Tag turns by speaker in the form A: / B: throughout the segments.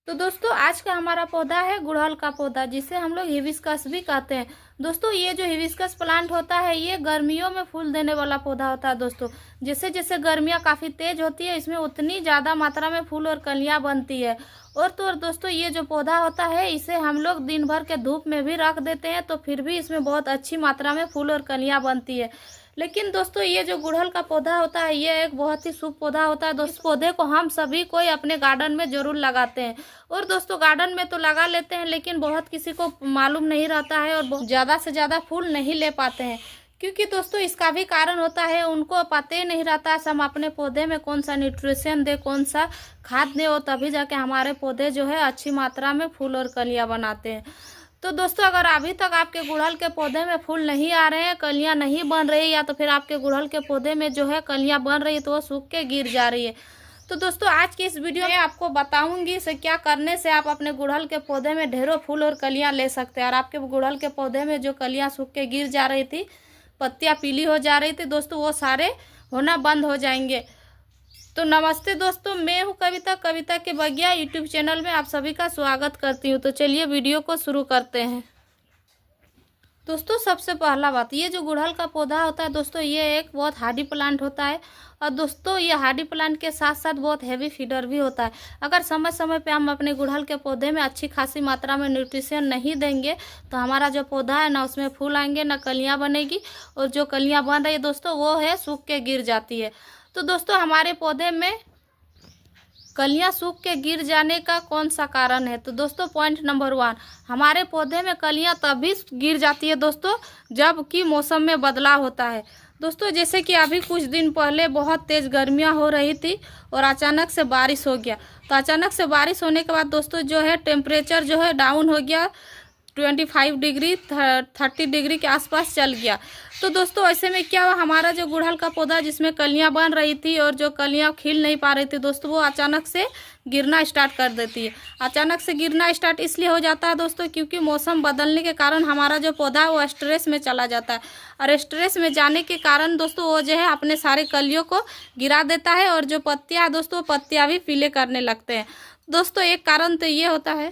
A: तो दोस्तों आज का हमारा पौधा है गुड़हल का पौधा, जिसे हम लोग हिबिस्कस भी कहते हैं। दोस्तों ये जो हिबिस्कस प्लांट होता है ये गर्मियों में फूल देने वाला पौधा होता है। दोस्तों जैसे जैसे गर्मियाँ काफ़ी तेज होती है इसमें उतनी ज़्यादा मात्रा में फूल और कलियाँ बनती है। और तो दोस्तों ये जो पौधा होता है इसे हम लोग दिन भर के धूप में भी रख देते हैं तो फिर भी इसमें बहुत अच्छी मात्रा में फूल और कलियाँ बनती है। लेकिन दोस्तों ये जो गुड़हल का पौधा होता है ये एक बहुत ही शुभ पौधा होता है। दोस्तों इस पौधे को हम सभी कोई अपने गार्डन में जरूर लगाते हैं। और दोस्तों गार्डन में तो लगा लेते हैं लेकिन बहुत किसी को मालूम नहीं रहता है और ज़्यादा से ज़्यादा फूल नहीं ले पाते हैं, क्योंकि दोस्तों इसका भी कारण होता है उनको पता ही नहीं रहता है हम अपने पौधे में कौन सा न्यूट्रिशन दे, कौन सा खाद दे, और तभी जाके हमारे पौधे जो है अच्छी मात्रा में फूल और कलियाँ बनाते हैं। तो दोस्तों अगर अभी तक आपके गुड़हल के पौधे में फूल नहीं आ रहे हैं, कलियां नहीं बन रही, या तो फिर आपके गुड़हल के पौधे में जो है कलियां बन रही है तो वो सूख के गिर जा रही है, तो दोस्तों आज की इस वीडियो में आपको बताऊंगी से क्या करने से आप अपने गुड़हल के पौधे में ढेरों फूल और कलियां ले सकते हैं। और आपके गुड़हल के पौधे में जो कलियां सूख के गिर जा रही थी, पत्तियां पीली हो जा रही थी दोस्तों, वो सारे होना बंद हो जाएंगे। तो नमस्ते दोस्तों, मैं हूँ कविता, कविता के बगिया यूट्यूब चैनल में आप सभी का स्वागत करती हूँ। तो चलिए वीडियो को शुरू करते हैं। दोस्तों सबसे पहला बात, ये जो गुड़हल का पौधा होता है दोस्तों ये एक बहुत हार्डी प्लांट होता है। और दोस्तों ये हार्डी प्लांट के साथ साथ बहुत हैवी फीडर भी होता है। अगर समय समय पे हम अपने गुड़हल के पौधे में अच्छी खासी मात्रा में न्यूट्रिशन नहीं देंगे तो हमारा जो पौधा है ना उसमें फूल आएंगे ना कलियाँ बनेगी, और जो कलियाँ बन रही है दोस्तों वो है सूख के गिर जाती है। तो दोस्तों हमारे पौधे में कलियां सूख के गिर जाने का कौन सा कारण है? तो दोस्तों पॉइंट नंबर 1, हमारे पौधे में कलियां तभी गिर जाती है दोस्तों जब कि मौसम में बदलाव होता है। दोस्तों जैसे कि अभी कुछ दिन पहले बहुत तेज़ गर्मियां हो रही थी और अचानक से बारिश हो गया। तो अचानक से बारिश होने के बाद दोस्तों जो है टेम्परेचर जो है डाउन हो गया, 25 डिग्री 30 डिग्री के आसपास चल गया। तो दोस्तों ऐसे में क्या हुआ, हमारा जो गुड़हल का पौधा जिसमें कलियां बन रही थी और जो कलियां खिल नहीं पा रही थी दोस्तों, वो अचानक से गिरना स्टार्ट कर देती है। अचानक से गिरना स्टार्ट इसलिए हो जाता है दोस्तों क्योंकि मौसम बदलने के कारण हमारा जो पौधा है वो स्ट्रेस में चला जाता है, और स्ट्रेस में जाने के कारण दोस्तों वो जो है अपने सारे कलियों को गिरा देता है, और जो पत्तियाँ दोस्तों पत्तियाँ भी पीले करने लगते हैं। दोस्तों एक कारण तो ये होता है।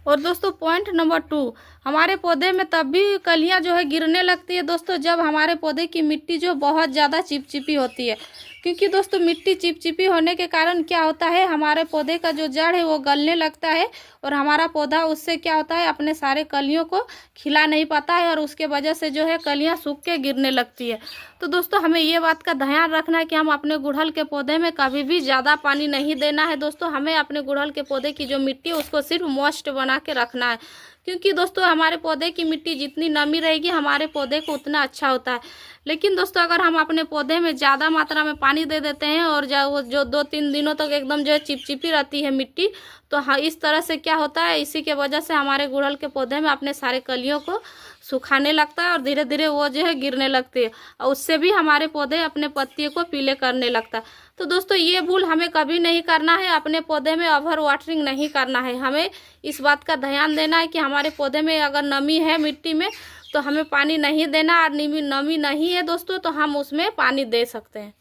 A: और दोस्तों पॉइंट नंबर 2, हमारे पौधे में तब भी कलियां जो है गिरने लगती है दोस्तों जब हमारे पौधे की मिट्टी जो बहुत ज़्यादा चिपचिपी होती है। क्योंकि दोस्तों मिट्टी चिपचिपी होने के कारण क्या होता है, हमारे पौधे का जो जड़ है वो गलने लगता है, और हमारा पौधा उससे क्या होता है अपने सारे कलियों को खिला नहीं पाता है, और उसके वजह से जो है कलियां सूख के गिरने लगती है। तो दोस्तों हमें ये बात का ध्यान रखना है कि हम अपने गुड़हल के पौधे में कभी भी ज़्यादा पानी नहीं देना है दोस्तों। हमें अपने गुड़हल के पौधे की जो मिट्टी है उसको सिर्फ मॉइस्ट बना के रखना है, क्योंकि दोस्तों हमारे पौधे की मिट्टी जितनी नमी रहेगी हमारे पौधे को उतना अच्छा होता है। लेकिन दोस्तों अगर हम अपने पौधे में ज़्यादा मात्रा में पानी दे देते हैं और जो 2-3 दिनों तक एकदम जो है चिपचिपी रहती है मिट्टी, तो हाँ इस तरह से क्या होता है, इसी के वजह से हमारे गुड़हल के पौधे में अपने सारे कलियों को सुखाने लगता है और धीरे धीरे वो जो है गिरने लगती है, और उससे भी हमारे पौधे अपने पत्तियों को पीले करने लगता है। तो दोस्तों ये भूल हमें कभी नहीं करना है, अपने पौधे में ओवर वाटरिंग नहीं करना है। हमें इस बात का ध्यान देना है कि हमारे पौधे में अगर नमी है मिट्टी में तो हमें पानी नहीं देना, और नमी नहीं है दोस्तों तो हम उसमें पानी दे सकते हैं।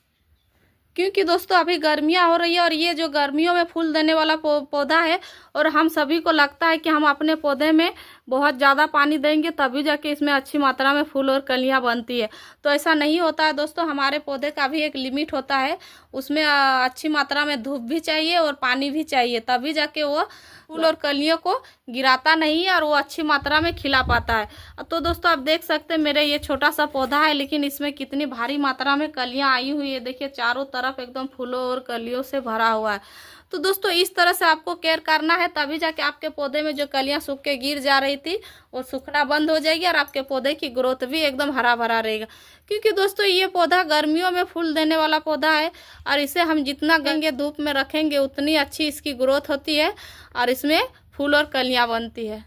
A: क्योंकि दोस्तों अभी गर्मियाँ हो रही है और ये जो गर्मियों में फूल देने वाला पौधा है, और हम सभी को लगता है कि हम अपने पौधे में बहुत ज़्यादा पानी देंगे तभी जाके इसमें अच्छी मात्रा में फूल और कलियाँ बनती है। तो ऐसा नहीं होता है दोस्तों, हमारे पौधे का भी एक लिमिट होता है, उसमें अच्छी मात्रा में धूप भी चाहिए और पानी भी चाहिए, तभी जाके वो फूल और कलियों को गिराता नहीं है और वो अच्छी मात्रा में खिला पाता है। तो दोस्तों आप देख सकते हैं मेरे ये छोटा सा पौधा है लेकिन इसमें कितनी भारी मात्रा में कलियां आई हुई है। देखिए चारों तरफ एकदम फूलों और कलियों से भरा हुआ है। तो दोस्तों इस तरह से आपको केयर करना है, तभी जाके आपके पौधे में जो कलियां सूख के गिर जा रही थी वो सूखना बंद हो जाएगी और आपके पौधे की ग्रोथ भी एकदम हरा भरा रहेगा। क्योंकि दोस्तों ये पौधा गर्मियों में फूल देने वाला पौधा है, और इसे हम जितना गंगे धूप में रखेंगे उतनी अच्छी इसकी ग्रोथ होती है और इसमें फूल और कलियां बनती है।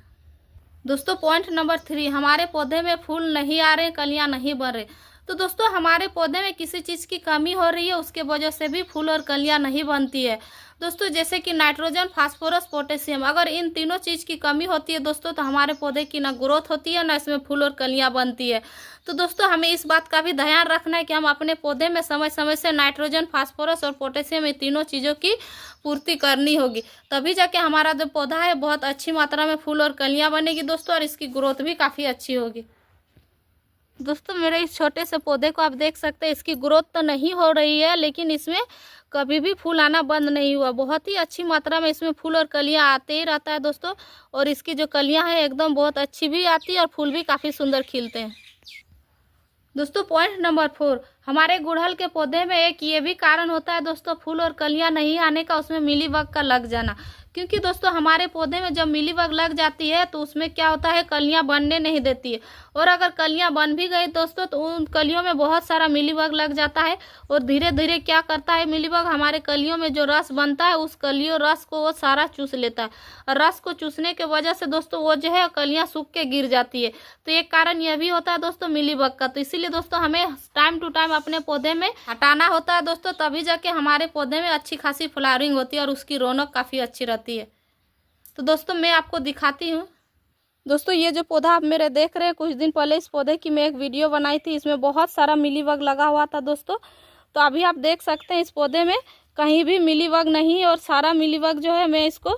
A: दोस्तों पॉइंट नंबर 3, हमारे पौधे में फूल नहीं आ रहे, कलियां नहीं बन रहे। तो दोस्तों हमारे पौधे में किसी चीज़ की कमी हो रही है, उसके वजह से भी फूल और कलियां नहीं बनती है दोस्तों। जैसे कि नाइट्रोजन, फास्फोरस, पोटेशियम, अगर इन तीनों चीज़ की कमी होती है दोस्तों तो हमारे पौधे की ना ग्रोथ होती है, ना इसमें फूल और कलियां बनती है। तो दोस्तों हमें इस बात का भी ध्यान रखना है कि हम अपने पौधे में समय समय से नाइट्रोजन, फास्फोरस और पोटेशियम, ये तीनों चीज़ों की पूर्ति करनी होगी, तभी जाके हमारा जो पौधा है बहुत अच्छी मात्रा में फूल और कलियां बनेगी दोस्तों, और इसकी ग्रोथ भी काफ़ी अच्छी होगी। दोस्तों मेरे इस छोटे से पौधे को आप देख सकते हैं, इसकी ग्रोथ तो नहीं हो रही है, लेकिन इसमें कभी भी फूल आना बंद नहीं हुआ। बहुत ही अच्छी मात्रा में इसमें फूल और कलियां आते ही रहता है दोस्तों, और इसकी जो कलियां हैं एकदम बहुत अच्छी भी आती है और फूल भी काफ़ी सुंदर खिलते हैं। दोस्तों पॉइंट नंबर 4, हमारे गुड़हल के पौधे में एक ये भी कारण होता है दोस्तों फूल और कलियां नहीं आने का, उसमें मिलीबग का लग जाना। क्योंकि दोस्तों हमारे पौधे में जब मिलीबग लग जाती है तो उसमें क्या होता है, कलियां बनने नहीं देती है, और अगर कलियां बन भी गई दोस्तों तो उन कलियों में बहुत सारा मिलीबग लग जाता है, और धीरे धीरे क्या करता है मिलीबग, हमारे कलियों में जो रस बनता है उस कलियों रस को वो सारा चूस लेता है, और रस को चूसने के वजह से दोस्तों वो जो है कलियां सूख के गिर जाती है। तो एक कारण यह भी होता है दोस्तों मिलीबग का। तो इसीलिए दोस्तों हमें टाइम टू टाइम अपने पौधे में हटाना होता है दोस्तों, तभी जाके हमारे पौधे में अच्छी खासी फ्लावरिंग होती है और उसकी रौनक काफ़ी अच्छी रहती है। तो दोस्तों मैं आपको दिखाती हूँ। दोस्तों ये जो पौधा आप मेरे देख रहे हैं, कुछ दिन पहले इस पौधे की मैं एक वीडियो बनाई थी, इसमें बहुत सारा मिलीबग लगा हुआ था दोस्तों। तो अभी आप देख सकते हैं इस पौधे में कहीं भी मिलीबग नहीं, और सारा मिलीबग जो है मैं इसको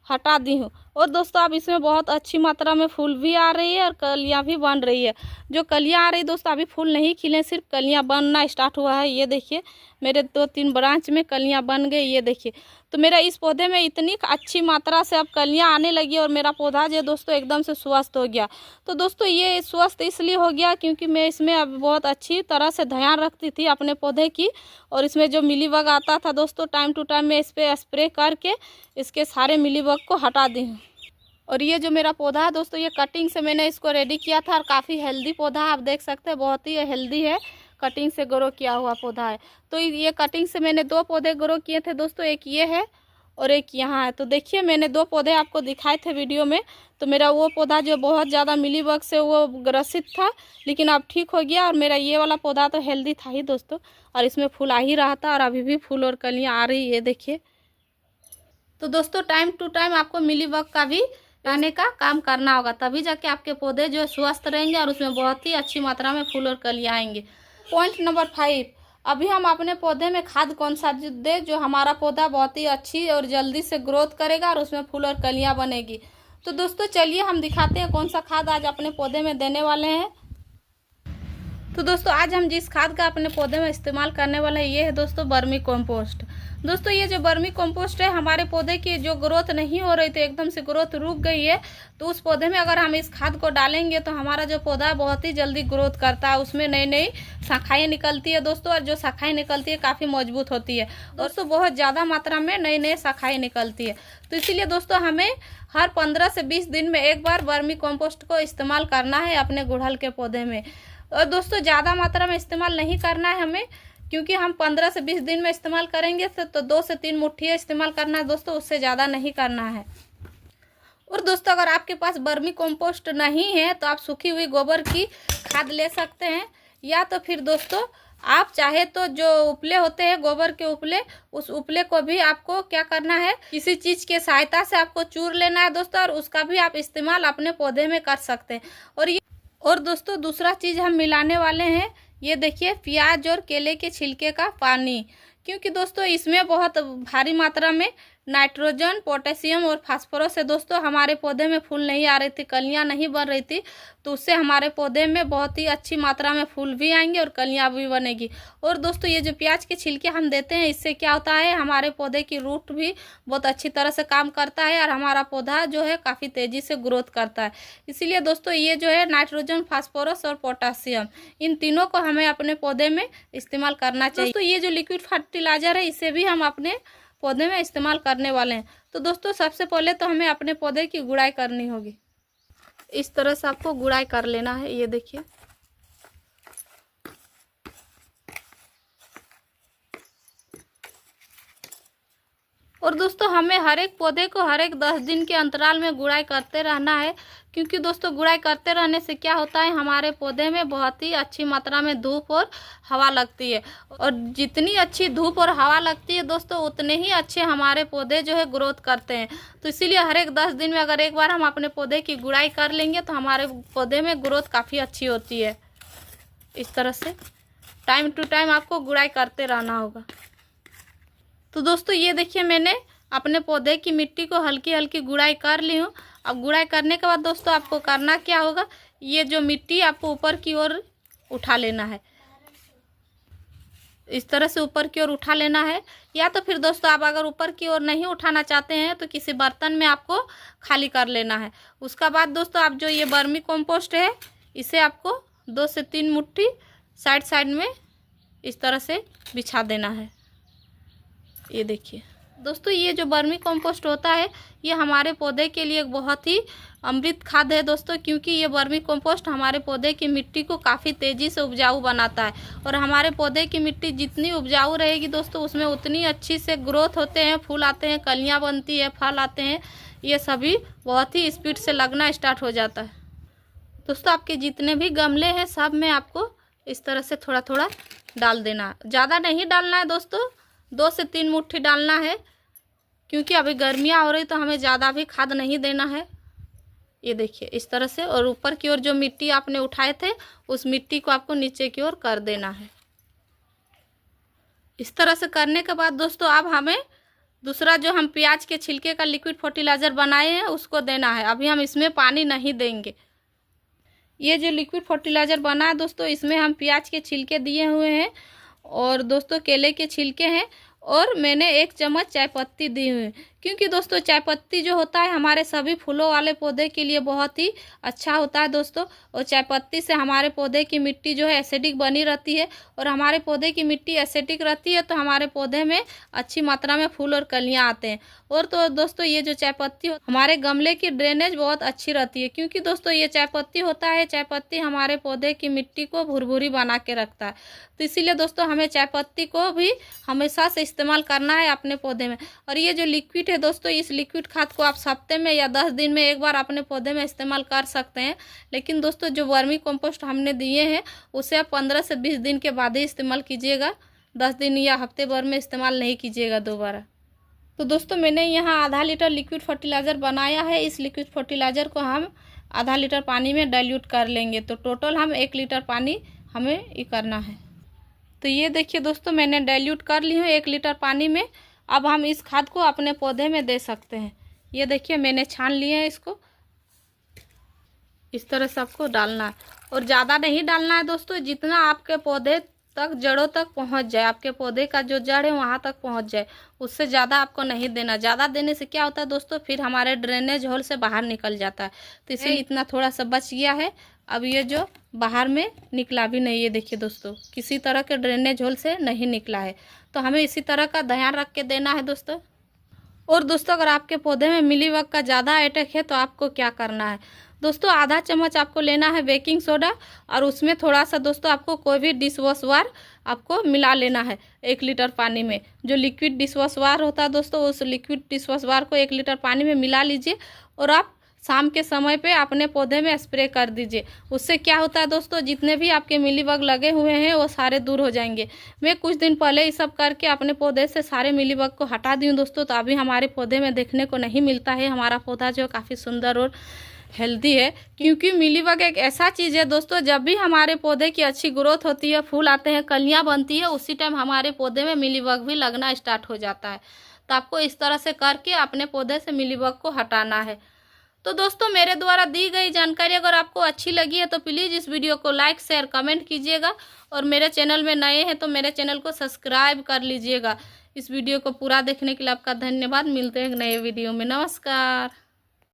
A: हटा दी हूँ। और दोस्तों अब इसमें बहुत अच्छी मात्रा में फूल भी आ रही है और कलियाँ भी बन रही है। जो कलियाँ आ रही दोस्तों अभी फूल नहीं खिले, सिर्फ कलियाँ बनना स्टार्ट हुआ है। ये देखिए मेरे 2-3 ब्रांच में कलियाँ बन गई, ये देखिए। तो मेरा इस पौधे में इतनी अच्छी मात्रा से अब कलियाँ आने लगी और मेरा पौधा जो दोस्तों एकदम से स्वस्थ हो गया। तो दोस्तों ये स्वस्थ इसलिए हो गया क्योंकि मैं इसमें अब बहुत अच्छी तरह से ध्यान रखती थी अपने पौधे की, और इसमें जो मिलीबग आता था दोस्तों टाइम टू टाइम मैं इस पर स्प्रे करके इसके सारे मिलीबग को हटा दी हूँ। और ये जो मेरा पौधा है दोस्तों ये कटिंग से मैंने इसको रेडी किया था, और काफ़ी हेल्दी पौधा आप देख सकते हैं, बहुत ही हेल्दी है, कटिंग से ग्रो किया हुआ पौधा है। तो ये कटिंग से मैंने 2 पौधे ग्रो किए थे दोस्तों, एक ये है और एक यहाँ है। तो देखिए मैंने 2 पौधे आपको दिखाए थे वीडियो में। तो मेरा वो पौधा जो बहुत ज़्यादा मिलीबग से वो ग्रसित था, लेकिन अब ठीक हो गया, और मेरा ये वाला पौधा तो हेल्दी था ही दोस्तों, और इसमें फूल आ ही रहा था, और अभी भी फूल और कलियाँ आ रही है, देखिए। तो दोस्तों टाइम टू टाइम आपको मिलीबग का भी आने का काम करना होगा, तभी जाके आपके पौधे जो स्वस्थ रहेंगे और उसमें बहुत ही अच्छी मात्रा में फूल और कलियाँ आएंगे। पॉइंट नंबर 5, अभी हम अपने पौधे में खाद कौन सा दे जो हमारा पौधा बहुत ही अच्छी और जल्दी से ग्रोथ करेगा और उसमें फूल और कलियाँ बनेगी। तो दोस्तों चलिए हम दिखाते हैं कौन सा खाद आज अपने पौधे में देने वाले हैं। तो दोस्तों आज हम जिस खाद का अपने पौधे में इस्तेमाल करने वाले हैं ये है दोस्तों वर्मी कंपोस्ट। दोस्तों ये जो वर्मी कंपोस्ट है, हमारे पौधे की जो ग्रोथ नहीं हो रही थी, एकदम से ग्रोथ रुक गई है, तो उस पौधे में अगर हम इस खाद को डालेंगे तो हमारा जो पौधा है बहुत ही जल्दी ग्रोथ करता है, उसमें नई नई शाखाएँ निकलती है दोस्तों, और जो शाखाएँ निकलती है काफ़ी मजबूत होती है दोस्तों, बहुत ज़्यादा मात्रा में नई नई शाखाएँ निकलती है। तो इसीलिए दोस्तों हमें हर 15 से 20 दिन में एक बार वर्मी कंपोस्ट को इस्तेमाल करना है अपने गुड़हल के पौधे में। और दोस्तों ज़्यादा मात्रा में इस्तेमाल नहीं करना है हमें, क्योंकि हम 15 से 20 दिन में इस्तेमाल करेंगे तो 2 से 3 मुट्ठियाँ इस्तेमाल करना है दोस्तों, उससे ज़्यादा नहीं करना है। और दोस्तों अगर आपके पास वर्मी कंपोस्ट नहीं है तो आप सूखी हुई गोबर की खाद ले सकते हैं, या तो फिर दोस्तों आप चाहे तो जो उपले होते हैं गोबर के उपले, उस उपले को भी आपको क्या करना है, किसी चीज़ के सहायता से आपको चूर लेना है दोस्तों, और उसका भी आप इस्तेमाल अपने पौधे में कर सकते हैं। और दोस्तों दूसरा चीज़ हम मिलाने वाले हैं, ये देखिए प्याज और केले के छिलके का पानी, क्योंकि दोस्तों इसमें बहुत भारी मात्रा में नाइट्रोजन, पोटेशियम और फास्फोरस है दोस्तों। हमारे पौधे में फूल नहीं आ रही थी, कलियां नहीं बन रही थी, तो उससे हमारे पौधे में बहुत ही अच्छी मात्रा में फूल भी आएंगे और कलियां भी बनेगी। और दोस्तों ये जो प्याज के छिलके हम देते हैं, इससे क्या होता है, हमारे पौधे की रूट भी बहुत अच्छी तरह से काम करता है, और हमारा पौधा जो है काफ़ी तेज़ी से ग्रोथ करता है। इसीलिए दोस्तों ये जो है नाइट्रोजन, फास्फोरस और पोटासियम, इन तीनों को हमें अपने पौधे में इस्तेमाल करना चाहिए। दोस्तों ये जो लिक्विड फर्टिलाइजर है इसे भी हम अपने पौधे में इस्तेमाल करने वाले हैं। तो दोस्तों सबसे पहले तो हमें अपने पौधे की गुड़ाई करनी होगी। इस तरह से आपको गुड़ाई कर लेना है, ये देखिए। और दोस्तों हमें हर एक पौधे को हर एक 10 दिन के अंतराल में गुड़ाई करते रहना है, क्योंकि दोस्तों गुड़ाई करते रहने से क्या होता है, हमारे पौधे में बहुत ही अच्छी मात्रा में धूप और हवा लगती है। और जितनी अच्छी धूप और हवा लगती है दोस्तों, उतने ही अच्छे हमारे पौधे जो है ग्रोथ करते हैं। तो इसीलिए हर एक 10 दिन में अगर एक बार हम अपने पौधे की गुड़ाई कर लेंगे तो हमारे पौधे में ग्रोथ काफ़ी अच्छी होती है। इस तरह से टाइम टू टाइम आपको गुड़ाई करते रहना होगा। तो दोस्तों ये देखिए, मैंने अपने पौधे की मिट्टी को हल्की हल्की गुड़ाई कर ली हूँ। अब गुड़ाई करने के बाद दोस्तों आपको करना क्या होगा, ये जो मिट्टी आपको ऊपर की ओर उठा लेना है। इस तरह से ऊपर की ओर उठा लेना है, या तो फिर दोस्तों आप अगर ऊपर की ओर नहीं उठाना चाहते हैं तो किसी बर्तन में आपको खाली कर लेना है। उसका बाद दोस्तों आप जो ये वर्मी कंपोस्ट है, इसे आपको 2 से 3 मुट्ठी साइड साइड में इस तरह से बिछा देना है। ये देखिए दोस्तों, ये जो वर्मी कंपोस्ट होता है ये हमारे पौधे के लिए बहुत ही अमृत खाद है दोस्तों, क्योंकि ये वर्मी कंपोस्ट हमारे पौधे की मिट्टी को काफ़ी तेज़ी से उपजाऊ बनाता है। और हमारे पौधे की मिट्टी जितनी उपजाऊ रहेगी दोस्तों, उसमें उतनी अच्छी से ग्रोथ होते हैं, फूल आते हैं, कलियाँ बनती है, फल आते हैं, ये सभी बहुत ही स्पीड से लगना स्टार्ट हो जाता है। दोस्तों आपके जितने भी गमले हैं सब में आपको इस तरह से थोड़ा थोड़ा डाल देना है। ज़्यादा नहीं डालना है दोस्तों, 2 से 3 मुट्ठी डालना है, क्योंकि अभी गर्मियाँ हो रही तो हमें ज़्यादा भी खाद नहीं देना है। ये देखिए इस तरह से, और ऊपर की ओर जो मिट्टी आपने उठाए थे उस मिट्टी को आपको नीचे की ओर कर देना है। इस तरह से करने के बाद दोस्तों अब हमें दूसरा जो हम प्याज के छिलके का लिक्विड फर्टिलाइज़र बनाए हैं उसको देना है। अभी हम इसमें पानी नहीं देंगे। ये जो लिक्विड फर्टिलाइज़र बना है दोस्तों, इसमें हम प्याज के छिलके दिए हुए हैं, और दोस्तों केले के छिलके हैं, और मैंने 1 चम्मच चाय पत्ती दी हुई है। क्योंकि दोस्तों चाय पत्ती जो होता है हमारे सभी फूलों वाले पौधे के लिए बहुत ही अच्छा होता है दोस्तों। और चाय पत्ती से हमारे पौधे की मिट्टी जो है एसिडिक बनी रहती है, और हमारे पौधे की मिट्टी एसिडिक रहती है तो हमारे पौधे में अच्छी मात्रा में फूल और कलियाँ आते हैं। और तो दोस्तों ये जो चाय पत्ती हमारे गमले की ड्रेनेज बहुत अच्छी रहती है, क्योंकि दोस्तों ये चाय पत्ती होता है, चाय पत्ती हमारे पौधे की मिट्टी को भुरभुरी बना के रखता है। तो इसीलिए दोस्तों हमें चाय पत्ती को भी हमेशा से इस्तेमाल करना है अपने पौधे में। और ये जो लिक्विड है दोस्तों, इस लिक्विड खाद को आप हफ्ते में या 10 दिन में एक बार अपने पौधे में इस्तेमाल कर सकते हैं। लेकिन दोस्तों जो वर्मी कंपोस्ट हमने दिए हैं उसे आप 15 से 20 दिन के बाद ही इस्तेमाल कीजिएगा, 10 दिन या हफ्ते भर में इस्तेमाल नहीं कीजिएगा दोबारा। तो दोस्तों मैंने यहाँ आधा लीटर लिक्विड फर्टिलाइज़र बनाया है। इस लिक्विड फर्टिलाइज़र को हम आधा लीटर पानी में डाइल्यूट कर लेंगे, तो टोटल हम 1 लीटर पानी हमें ये करना है। तो ये देखिए दोस्तों, मैंने डाइल्यूट कर ली हूँ 1 लीटर पानी में। अब हम इस खाद को अपने पौधे में दे सकते हैं। ये देखिए मैंने छान लिए हैं इसको। इस तरह से आपको डालना है, और ज़्यादा नहीं डालना है दोस्तों, जितना आपके पौधे तक जड़ों तक पहुंच जाए, आपके पौधे का जो जड़ है वहां तक पहुंच जाए, उससे ज़्यादा आपको नहीं देना। ज़्यादा देने से क्या होता है दोस्तों, फिर हमारे ड्रेनेज होल से बाहर निकल जाता है। तो इसीलिए इतना थोड़ा सा बच गया है। अब ये जो बाहर में निकला भी नहीं, ये देखिए दोस्तों किसी तरह के ड्रेनेज होल से नहीं निकला है। तो हमें इसी तरह का ध्यान रख के देना है दोस्तों। और दोस्तों अगर आपके पौधे में मिलीबग का ज़्यादा अटैक है तो आपको क्या करना है दोस्तों, आधा चम्मच आपको लेना है बेकिंग सोडा, और उसमें थोड़ा सा दोस्तों आपको कोई भी डिश वॉश वार आपको मिला लेना है 1 लीटर पानी में। जो लिक्विड डिश वॉश वार होता है दोस्तों, उस लिक्विड डिश वॉश वार को 1 लीटर पानी में मिला लीजिए, और आप शाम के समय पे अपने पौधे में स्प्रे कर दीजिए। उससे क्या होता है दोस्तों, जितने भी आपके मिलीबग लगे हुए हैं वो सारे दूर हो जाएंगे। मैं कुछ दिन पहले ये सब करके अपने पौधे से सारे मिलीबग को हटा दी हूँ दोस्तों। तो अभी हमारे पौधे में देखने को नहीं मिलता है। हमारा पौधा जो काफ़ी सुंदर और हेल्दी है, क्योंकि मिलीबग एक ऐसा चीज़ है दोस्तों, जब भी हमारे पौधे की अच्छी ग्रोथ होती है, फूल आते हैं, कलियाँ बनती है, उसी टाइम हमारे पौधे में मिलीबग भी लगना स्टार्ट हो जाता है। तो आपको इस तरह से करके अपने पौधे से मिलीबग को हटाना है। तो दोस्तों मेरे द्वारा दी गई जानकारी अगर आपको अच्छी लगी है तो प्लीज़ इस वीडियो को लाइक शेयर कमेंट कीजिएगा, और मेरे चैनल में नए हैं तो मेरे चैनल को सब्सक्राइब कर लीजिएगा। इस वीडियो को पूरा देखने के लिए आपका धन्यवाद। मिलते हैं एक नए वीडियो में। नमस्कार।